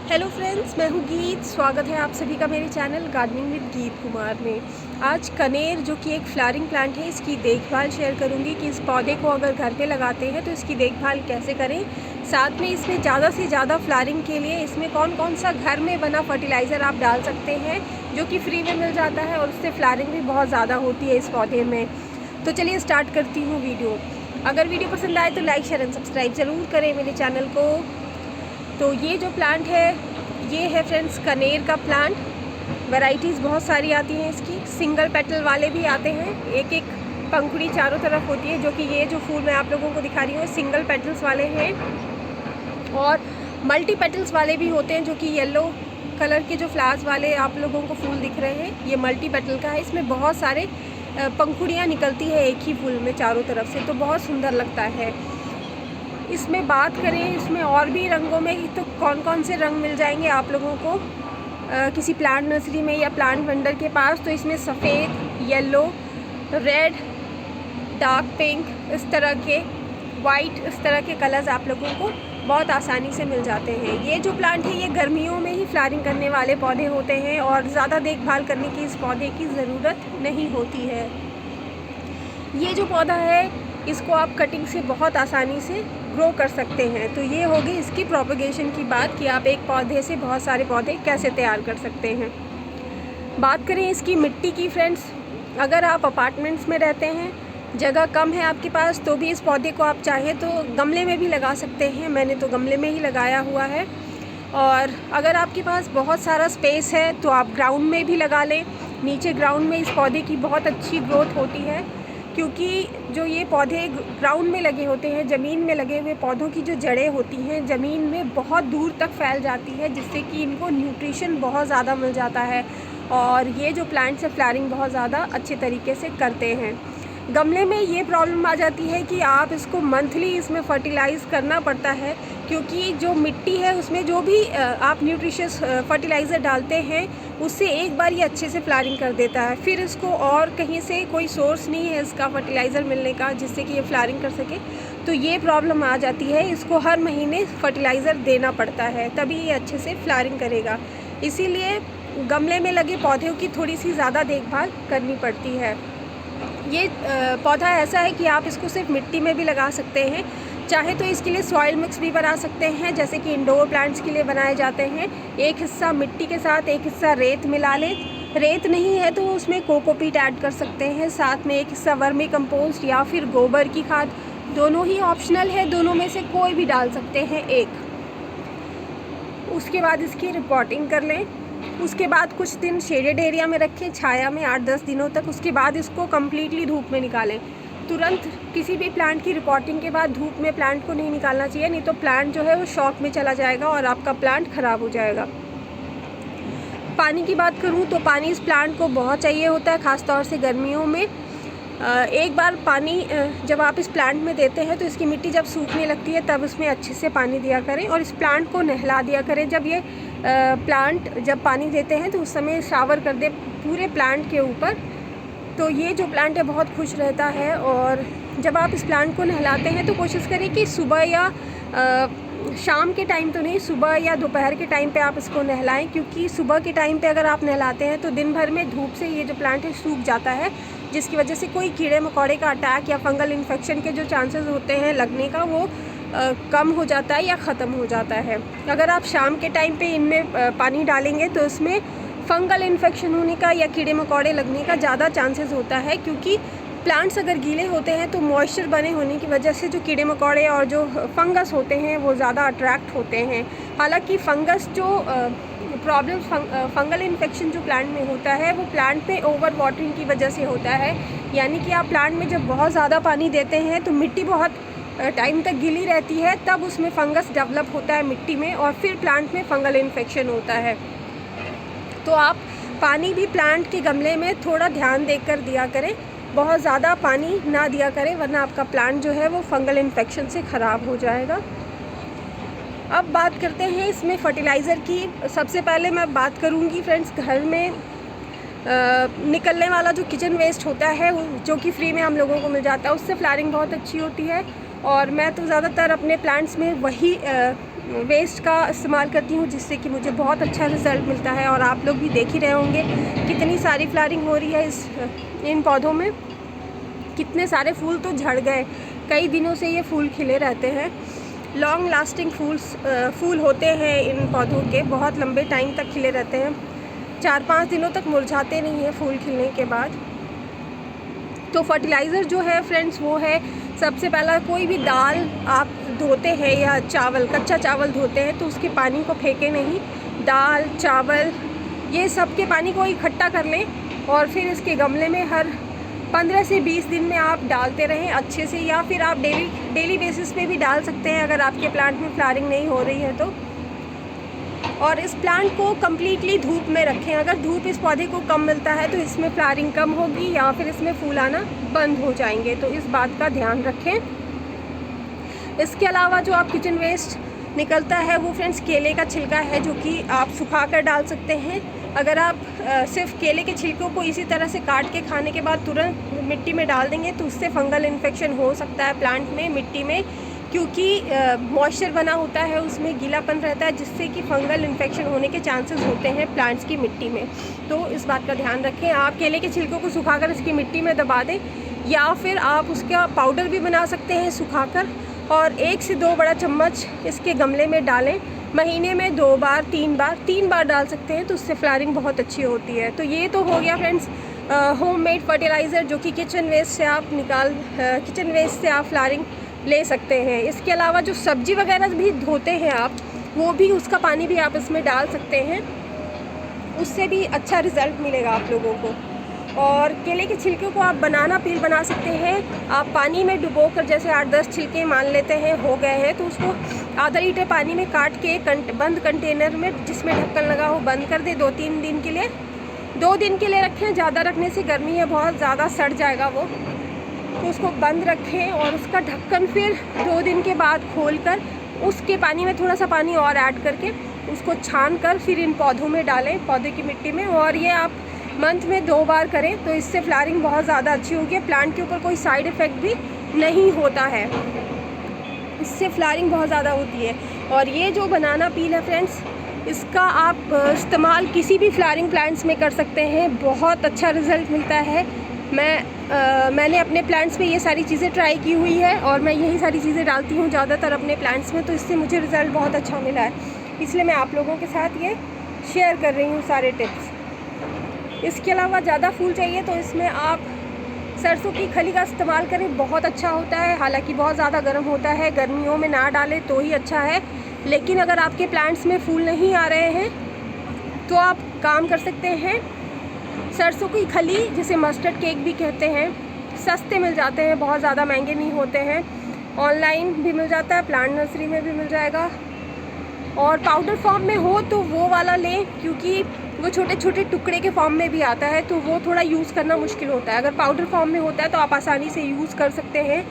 Hello friends, मैं हूँ गीत। स्वागत है आप सभी का मेरे चैनल गार्डनिंग विद गीत कुमार में। आज कनेर जो कि एक फ्लावरिंग प्लांट है, इसकी देखभाल शेयर करूँगी कि इस पौधे को अगर घर पे लगाते हैं तो इसकी देखभाल कैसे करें। साथ में इसमें ज़्यादा से ज़्यादा फ्लावरिंग के लिए इसमें कौन कौन सा घर में बना फर्टिलाइज़र आप डाल सकते हैं जो कि फ्री में मिल जाता है और उससे फ्लावरिंग भी बहुत ज़्यादा होती है इस पौधे में। तो चलिए स्टार्ट करती हूँ वीडियो। अगर वीडियो पसंद आए तो लाइक शेयर एंड सब्सक्राइब ज़रूर करें मेरे चैनल को। तो ये जो प्लांट है ये है फ्रेंड्स कनेर का प्लांट। वैरायटीज़ बहुत सारी आती हैं इसकी। सिंगल पेटल वाले भी आते हैं, एक एक पंखुड़ी चारों तरफ होती है, जो कि ये जो फूल मैं आप लोगों को दिखा रही हूँ सिंगल पेटल्स वाले हैं। और मल्टी पेटल्स वाले भी होते हैं जो कि येलो कलर के जो फ्लावर्स वाले आप लोगों को फूल दिख रहे हैं, ये मल्टी पेटल का है। इसमें बहुत सारे पंखुड़ियाँ निकलती है एक ही फूल में चारों तरफ से, तो बहुत सुंदर लगता है। इसमें बात करें इसमें और भी रंगों में तो कौन कौन से रंग मिल जाएंगे आप लोगों को किसी प्लांट नर्सरी में या प्लांट वेंडर के पास। तो इसमें सफ़ेद, येलो, रेड, डार्क पिंक, इस तरह के वाइट, इस तरह के कलर्स आप लोगों को बहुत आसानी से मिल जाते हैं। ये जो प्लांट है ये गर्मियों में ही फ्लावरिंग करने वाले पौधे होते हैं और ज़्यादा देखभाल करने की इस पौधे की ज़रूरत नहीं होती है। ये जो पौधा है इसको आप कटिंग से बहुत आसानी से ग्रो कर सकते हैं। तो ये होगी इसकी प्रोपगेशन की बात कि आप एक पौधे से बहुत सारे पौधे कैसे तैयार कर सकते हैं। बात करें इसकी मिट्टी की फ्रेंड्स, अगर आप अपार्टमेंट्स में रहते हैं, जगह कम है आपके पास, तो भी इस पौधे को आप चाहें तो गमले में भी लगा सकते हैं। मैंने तो गमले में ही लगाया हुआ है। और अगर आपके पास बहुत सारा स्पेस है तो आप ग्राउंड में भी लगा लें। नीचे ग्राउंड में इस पौधे की बहुत अच्छी ग्रोथ होती है, क्योंकि जो ये पौधे ग्राउंड में लगे होते हैं, ज़मीन में लगे हुए पौधों की जो जड़ें होती हैं ज़मीन में बहुत दूर तक फैल जाती है, जिससे कि इनको न्यूट्रिशन बहुत ज़्यादा मिल जाता है और ये जो प्लांट्स है फ्लावरिंग बहुत ज़्यादा अच्छे तरीके से करते हैं। गमले में ये प्रॉब्लम आ जाती है कि आप इसको मंथली इसमें फर्टिलाइज़ करना पड़ता है, क्योंकि जो मिट्टी है उसमें जो भी आप न्यूट्रिशियस फर्टिलाइज़र डालते हैं उससे एक बार ये अच्छे से फ्लावरिंग कर देता है। फिर इसको और कहीं से कोई सोर्स नहीं है इसका फर्टिलाइज़र मिलने का जिससे कि ये फ्लावरिंग कर सके, तो ये प्रॉब्लम आ जाती है। इसको हर महीने फर्टिलाइज़र देना पड़ता है, तभी ये अच्छे से फ्लावरिंग करेगा। इसीलिए गमले में लगे पौधों की थोड़ी सी ज़्यादा देखभाल करनी पड़ती है। ये पौधा ऐसा है कि आप इसको सिर्फ मिट्टी में भी लगा सकते हैं, चाहे तो इसके लिए सॉइल मिक्स भी बना सकते हैं, जैसे कि इंडोर प्लांट्स के लिए बनाए जाते हैं। एक हिस्सा मिट्टी के साथ एक हिस्सा रेत मिला लें। रेत नहीं है तो उसमें कोकोपीट ऐड कर सकते हैं, साथ में एक हिस्सा वर्मी कंपोस्ट या फिर गोबर की खाद, दोनों ही ऑप्शनल है, दोनों में से कोई भी डाल सकते हैं एक। उसके बाद इसकी रिपोर्टिंग कर लें। उसके बाद कुछ दिन शेडेड एरिया में रखें, छाया में 8-10 दिनों तक। उसके बाद इसको कम्प्लीटली धूप में निकालें। तुरंत किसी भी प्लांट की रिपोर्टिंग के बाद धूप में प्लांट को नहीं निकालना चाहिए, नहीं तो प्लांट जो है वो शॉक में चला जाएगा और आपका प्लांट ख़राब हो जाएगा। पानी की बात करूँ तो पानी इस प्लांट को बहुत चाहिए होता है, ख़ासतौर से गर्मियों में। एक बार पानी जब आप इस प्लांट में देते हैं तो इसकी मिट्टी जब सूखने लगती है तब उसमें अच्छे से पानी दिया करें और इस प्लांट को नहला दिया करें। जब ये प्लांट जब पानी देते हैं तो उस समय शावर कर दे पूरे प्लांट के ऊपर, तो ये जो प्लांट है बहुत खुश रहता है। और जब आप इस प्लांट को नहलाते हैं तो कोशिश करें कि सुबह या शाम के टाइम तो नहीं, सुबह या दोपहर के टाइम पे आप इसको नहलाएं, क्योंकि सुबह के टाइम पे अगर आप नहलाते हैं तो दिन भर में धूप से ये जो प्लांट है सूख जाता है, जिसकी वजह से कोई कीड़े मकोड़े का अटैक या फंगल इन्फेक्शन के जो चांसेस होते हैं लगने का वो कम हो जाता है या ख़त्म हो जाता है। अगर आप शाम के टाइम पे इनमें पानी डालेंगे तो इसमें फंगल इन्फेक्शन होने का या कीड़े मकोड़े लगने का ज़्यादा चांसेस होता है, क्योंकि प्लांट्स अगर गीले होते हैं तो मॉइस्चर बने होने की वजह से जो कीड़े मकोड़े और जो फंगस होते हैं वो ज़्यादा अट्रैक्ट होते हैं। हालांकि फंगस जो प्रॉब्लम फंगल इन्फेक्शन जो प्लांट में होता है वो प्लांट पे ओवर वाटरिंग की वजह से होता है, यानी कि आप प्लांट में जब बहुत ज़्यादा पानी देते हैं तो मिट्टी बहुत टाइम तक गीली रहती है, तब उसमें फंगस डेवलप होता है मिट्टी में और फिर प्लांट में फंगल इन्फेक्शन होता है। तो आप पानी भी प्लांट के गमले में थोड़ा ध्यान देकर दिया करें, बहुत ज़्यादा पानी ना दिया करें, वरना आपका प्लांट जो है वो फंगल इन्फेक्शन से ख़राब हो जाएगा। अब बात करते हैं इसमें फर्टिलाइज़र की। सबसे पहले मैं बात करूँगी फ्रेंड्स, घर में निकलने वाला जो किचन वेस्ट होता है जो कि फ्री में हम लोगों को मिल जाता है, उससे फ्लावरिंग बहुत अच्छी होती है। और मैं तो ज़्यादातर अपने प्लांट्स में वही वेस्ट का इस्तेमाल करती हूँ, जिससे कि मुझे बहुत अच्छा रिज़ल्ट मिलता है। और आप लोग भी देख ही रहे होंगे कितनी सारी फ्लावरिंग हो रही है इन पौधों में। कितने सारे फूल तो झड़ गए, कई दिनों से ये फूल खिले रहते हैं। लॉन्ग लास्टिंग फूल होते हैं इन पौधों के, बहुत लंबे टाइम तक खिले रहते हैं, 4-5 दिनों तक मुरझाते नहीं हैं फूल खिलने के बाद। तो फर्टिलाइज़र जो है फ्रेंड्स वो है, सबसे पहला कोई भी दाल आप धोते हैं या चावल, कच्चा चावल धोते हैं तो उसके पानी को फेंकें नहीं। दाल, चावल, ये सब के पानी को इकट्ठा कर लें और फिर इसके गमले में हर 15 से 20 दिन में आप डालते रहें अच्छे से, या फिर आप डेली बेसिस पे भी डाल सकते हैं अगर आपके प्लांट में फ्लावरिंग नहीं हो रही है तो। और इस प्लांट को कम्प्लीटली धूप में रखें। अगर धूप इस पौधे को कम मिलता है तो इसमें फ्लावरिंग कम होगी या फिर इसमें फूल आना बंद हो जाएंगे, तो इस बात का ध्यान रखें। इसके अलावा जो आप किचन वेस्ट निकलता है वो फ्रेंड्स केले का छिलका है, जो कि आप सुखा कर डाल सकते हैं। अगर आप सिर्फ केले के छिलकों को इसी तरह से काट के खाने के बाद तुरंत मिट्टी में डाल देंगे तो उससे फंगल इन्फेक्शन हो सकता है प्लांट में, मिट्टी में, क्योंकि मॉइस्चर बना होता है, उसमें गीलापन रहता है, जिससे कि फंगल इन्फेक्शन होने के चांसेस होते हैं प्लांट्स की मिट्टी में। तो इस बात का ध्यान रखें। आप केले के छिलकों को सुखाकर इसकी मिट्टी में दबा दें, या फिर आप उसका पाउडर भी बना सकते हैं सुखाकर, और 1 से 2 बड़ा चम्मच इसके गमले में डालें। महीने में 2 बार 3 बार डाल सकते हैं, तो उससे फ्लावरिंग बहुत अच्छी होती है। तो ये तो हो गया फ्रेंड्स होममेड फर्टिलाइज़र, जो कि किचन वेस्ट से आप फ्लावरिंग ले सकते हैं। इसके अलावा जो सब्जी वगैरह भी धोते हैं आप, वो भी उसका पानी भी आप इसमें डाल सकते हैं, उससे भी अच्छा रिज़ल्ट मिलेगा आप लोगों को। और केले के छिलके को आप बनाना पील बना सकते हैं। आप पानी में डुबोकर, जैसे 8-10 छिलके मान लेते हैं हो गए हैं, तो उसको आधा लीटर पानी में काट के बंद कंटेनर में, जिसमें ढक्कन लगा हो, बंद कर दे 2-3 दिन के लिए। 2 दिन के लिए रखें, ज़्यादा रखने से गर्मी है बहुत, ज़्यादा सड़ जाएगा वो, तो उसको बंद रखें। और उसका ढक्कन फिर 2 दिन के बाद खोलकर उसके पानी में थोड़ा सा पानी और ऐड करके उसको छान कर फिर इन पौधों में डालें, पौधे की मिट्टी में। और ये आप मंथ में 2 बार करें, तो इससे फ्लावरिंग बहुत ज़्यादा अच्छी होगी। प्लांट के ऊपर कोई साइड इफ़ेक्ट भी नहीं होता है, इससे फ्लावरिंग बहुत ज़्यादा होती है। और ये जो बनाना पील है फ्रेंड्स, इसका आप इस्तेमाल किसी भी फ्लावरिंग प्लांट्स में कर सकते हैं, बहुत अच्छा रिज़ल्ट मिलता है। मैंने अपने प्लांट्स में ये सारी चीज़ें ट्राई की हुई है और मैं यही सारी चीज़ें डालती हूँ ज़्यादातर अपने प्लांट्स में, तो इससे मुझे रिज़ल्ट बहुत अच्छा मिला है, इसलिए मैं आप लोगों के साथ ये शेयर कर रही हूँ सारे टिप्स। इसके अलावा ज़्यादा फूल चाहिए तो इसमें आप सरसों की खली का इस्तेमाल करें, बहुत अच्छा होता है। हालांकि बहुत ज़्यादा गर्म होता है, गर्मियों में ना डालें तो ही अच्छा है। लेकिन अगर आपके प्लांट्स में फूल नहीं आ रहे हैं तो आप काम कर सकते हैं, सरसों की खली, जिसे मस्टर्ड केक भी कहते हैं, सस्ते मिल जाते हैं, बहुत ज़्यादा महंगे नहीं होते हैं। ऑनलाइन भी मिल जाता है, प्लांट नर्सरी में भी मिल जाएगा। और पाउडर फॉर्म में हो तो वो वाला लें, क्योंकि वो छोटे छोटे टुकड़े के फॉर्म में भी आता है, तो वो थोड़ा यूज़ करना मुश्किल होता है। अगर पाउडर फॉर्म में होता है तो आप आसानी से यूज़ कर सकते हैं।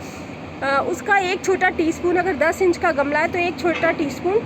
उसका 1 छोटा टीस्पून, अगर 10 इंच का गमला है तो 1 छोटा टीस्पून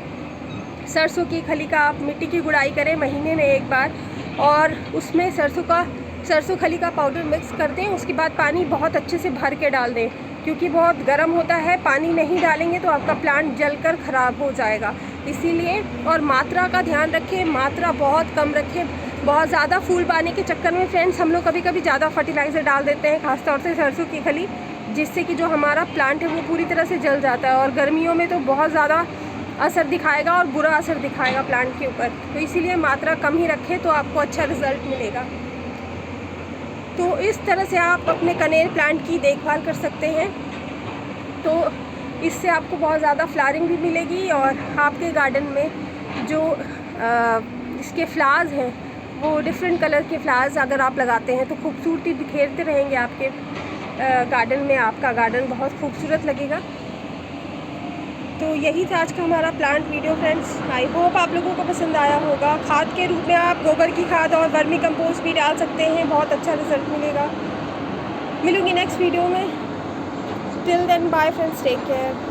सरसों की खली का आप मिट्टी की गुड़ाई करें महीने में 1 बार, और उसमें सरसों खली का पाउडर मिक्स कर दें। उसके बाद पानी बहुत अच्छे से भर के डाल दें, क्योंकि बहुत गर्म होता है, पानी नहीं डालेंगे तो आपका प्लांट जलकर ख़राब हो जाएगा, इसीलिए। और मात्रा का ध्यान रखें, मात्रा बहुत कम रखें। बहुत ज़्यादा फूल पाने के चक्कर में फ्रेंड्स हम लोग कभी कभी ज़्यादा फर्टिलाइज़र डाल देते हैं, खासतौर से सरसों की खली, जिससे कि जो हमारा प्लांट है वो पूरी तरह से जल जाता है। और गर्मियों में तो बहुत ज़्यादा असर दिखाएगा और बुरा असर दिखाएगा प्लांट के ऊपर, तो इसीलिए मात्रा कम ही रखें तो आपको अच्छा रिज़ल्ट मिलेगा। तो इस तरह से आप अपने कनेर प्लांट की देखभाल कर सकते हैं, तो इससे आपको बहुत ज़्यादा फ्लावरिंग भी मिलेगी। और आपके गार्डन में जो इसके फ्लावर्स हैं वो डिफरेंट कलर के फ्लावर्स अगर आप लगाते हैं तो खूबसूरती बिखेरते रहेंगे आपके गार्डन में, आपका गार्डन बहुत खूबसूरत लगेगा। तो यही था आज का हमारा plant video friends. I hope आप लोगों को पसंद आया होगा। खाद के रूप में आप गोबर की खाद और वर्मी कंपोस्ट भी डाल सकते हैं, बहुत अच्छा रिजल्ट मिलेगा। मिलूंगी नेक्स्ट वीडियो में। Till then bye friends, take care.